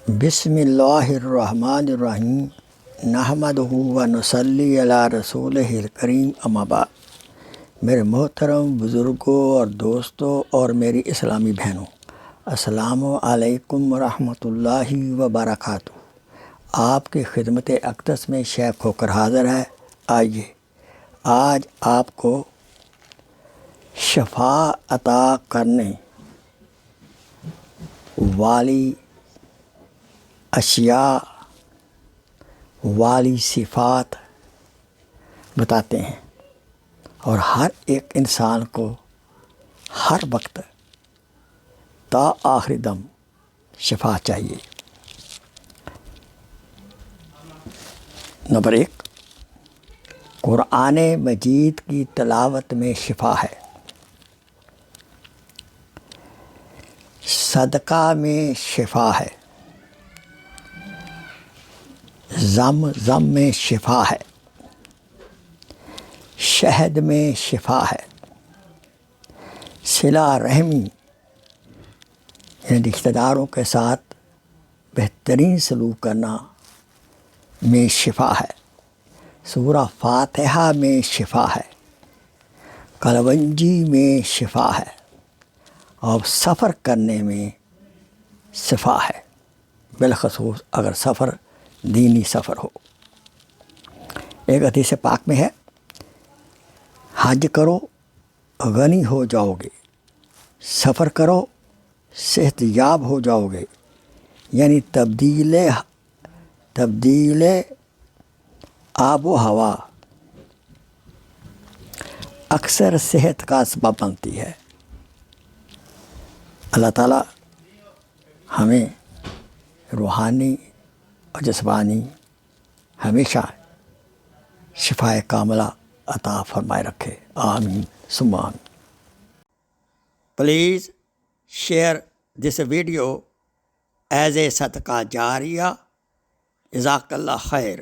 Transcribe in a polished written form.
بسم اللہ الرحمن الرحیم نحمدہ و نصلی علی رسولہ الکریم اما بعد۔ میرے محترم بزرگوں اور دوستوں اور میری اسلامی بہنوں، السلام علیکم ورحمۃ اللہ وبرکاتہ۔ آپ کی خدمت اقدس میں شیخ ہو کر حاضر ہے۔ آئیے آج آپ کو شفا عطا کرنے والی اشیاء والی صفات بتاتے ہیں، اور ہر ایک انسان کو ہر وقت تا آخری دم شفا چاہیے۔ نمبر 1، قرآن مجید کی تلاوت میں شفا ہے، صدقہ میں شفا ہے، زم میں شفا ہے، شہد میں شفا ہے، صلہ رحمی یعنی رشتہ داروں کے ساتھ بہترین سلوک کرنا میں شفا ہے، سورہ فاتحہ میں شفا ہے، کلونجی میں شفا ہے، اور سفر کرنے میں شفا ہے، بالخصوص اگر سفر دینی سفر ہو۔ ایک حدیث پاک میں ہے، حج کرو غنی ہو جاؤ گے، سفر کرو صحت یاب ہو جاؤ گے، یعنی تبدیل آب و ہوا اکثر صحت کا سبب بنتی ہے۔ اللہ تعالیٰ ہمیں روحانی اور جسمانی ہمیشہ شفائے کاملہ عطا فرمائے رکھے، آمین ثم آمین۔ Please share this video as a صدقہ جاریہ۔ جزاک اللہ خیر۔